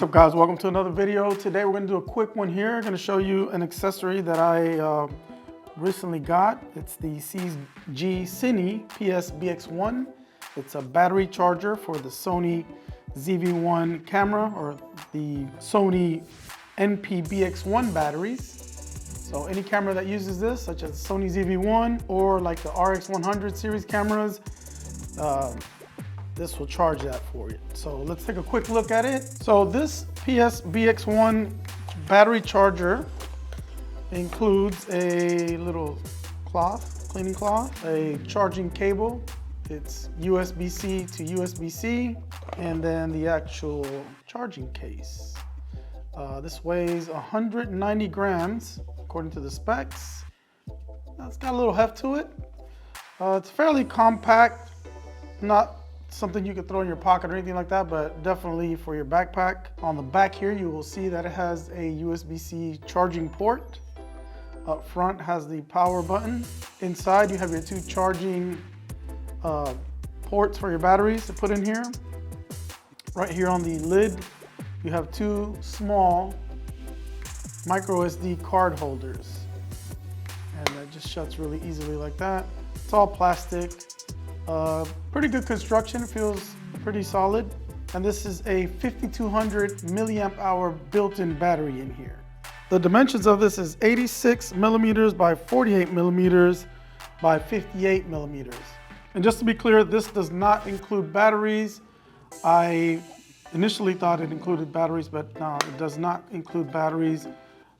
up guys, welcome to another video. Today we're going to do a quick one here. I'm going to show you an accessory that I recently got. It's the ZGCine PS-BX1. It's a battery charger for the Sony ZV-1 camera or the Sony NP-BX1 batteries. So any camera that uses this, such as Sony ZV-1 or like the RX-100 series cameras, this will charge that for you. So let's take a quick look at it. So this PS-BX1 battery charger includes a little cloth, cleaning cloth, a charging cable. It's USB-C to USB-C, and then the actual charging case. This weighs 190 grams according to the specs. It's got a little heft to it. It's fairly compact, not something you could throw in your pocket or anything like that, but definitely for your backpack. On the back here, you will see that it has a USB-C charging port. Up front has the power button. Inside, you have your two charging ports for your batteries to put in here. Right here on the lid, you have two small micro SD card holders. And that just shuts really easily like that. It's all plastic. Pretty good construction, it feels pretty solid. And this is a 5200 milliamp hour built-in battery in here. The dimensions of this is 86 millimeters by 48 millimeters by 58 millimeters. And just to be clear, this does not include batteries. I initially thought it included batteries, but no, it does not include batteries.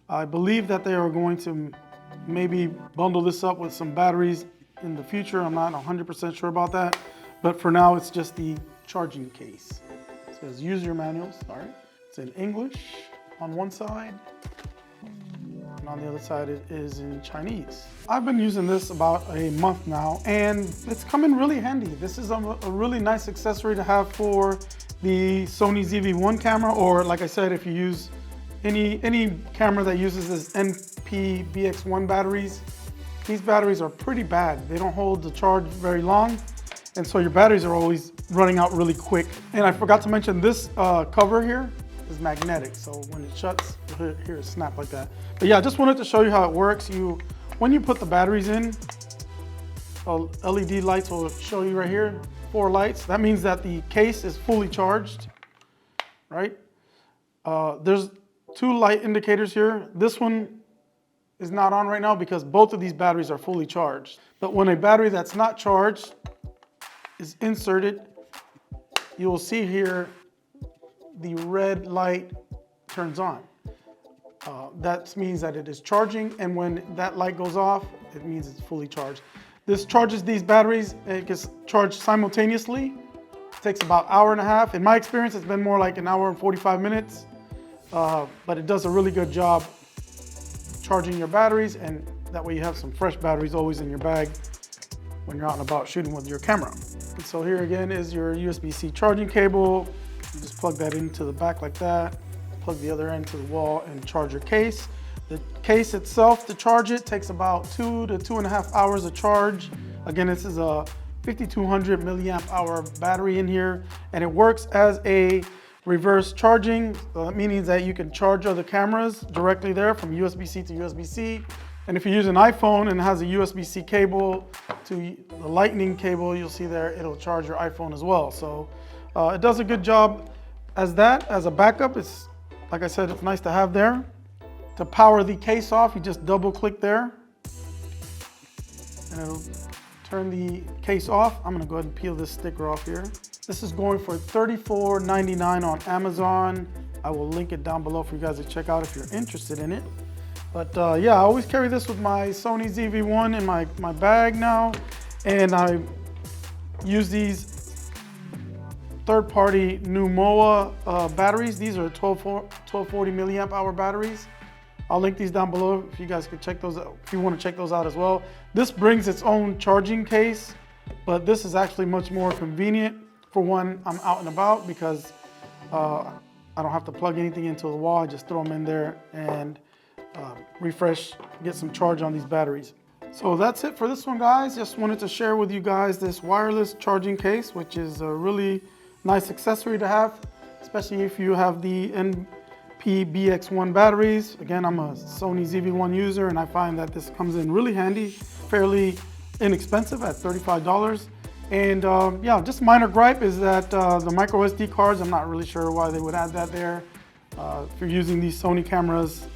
I believe that they are going to maybe bundle this up with some batteries in the future. I'm not 100% sure about that, but for now it's just the charging case. It says use your manuals. All right, it's in English on one side, and on the other side it is in Chinese. I've been using this about a month now, and it's come in really handy. This is a really nice accessory to have for the Sony ZV-1 camera, or like I said, if you use any camera that uses this NP-BX1 batteries. These batteries are pretty bad. They don't hold the charge very long, and so your batteries are always running out really quick. And I forgot to mention this cover here is magnetic, so when it shuts, you'll hear it snap like that. But yeah, I just wanted to show you how it works. When you put the batteries in, LED lights will show you right here, 4 lights. That means that the case is fully charged, right? There's 2 light indicators here. This one is not on right now because both of these batteries are fully charged. But when a battery that's not charged is inserted, you will see here the red light turns on. That means that it is charging, and when that light goes off, it means it's fully charged. This charges these batteries. It gets charged simultaneously. It takes about 1.5 hours. In my experience, it's been more like 1 hour and 45 minutes, but it does a really good job charging your batteries, and that way you have some fresh batteries always in your bag when you're out and about shooting with your camera. And so here again is your USB-C charging cable. You just plug that into the back like that, plug the other end to the wall, and charge your case. The case itself, to charge it, takes about 2 to 2.5 hours of charge. Again, this is a 5200 milliamp hour battery in here, and it works as a reverse charging, meaning that you can charge other cameras directly there from USB-C to USB-C. And if you use an iPhone and it has a USB-C cable to the lightning cable, you'll see there it'll charge your iPhone as well. So it does a good job as that. As a backup, it's, like I said, it's nice to have there. To power the case off, you just double click there and it'll turn the case off. I'm gonna go ahead and peel this sticker off here. This is going for $34.99 on Amazon. I will link it down below for you guys to check out if you're interested in it. But yeah, I always carry this with my Sony ZV-1 in my bag now. And I use these third-party Numoa batteries. These are 1240 milliamp hour batteries. I'll link these down below if you guys could check those out, if you want to check those out as well. This brings its own charging case, but this is actually much more convenient. For one, I'm out and about because I don't have to plug anything into the wall. I just throw them in there and refresh, get some charge on these batteries. So that's it for this one, guys. Just wanted to share with you guys this wireless charging case, which is a really nice accessory to have, especially if you have the NP-BX1 batteries. Again, I'm a Sony ZV-1 user, and I find that this comes in really handy, fairly inexpensive at $35. And yeah, just minor gripe is that the micro SD cards, I'm not really sure why they would add that there. If you're using these Sony cameras,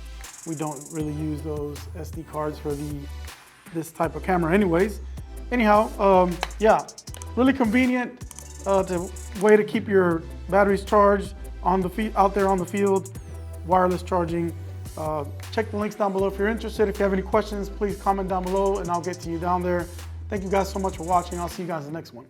we don't really use those SD cards for this type of camera anyways. Anyhow, yeah, really convenient way to keep your batteries charged on the out there on the field, wireless charging. Check the links down below if you're interested. If you have any questions, please comment down below and I'll get to you down there. Thank you guys so much for watching. I'll see you guys in the next one.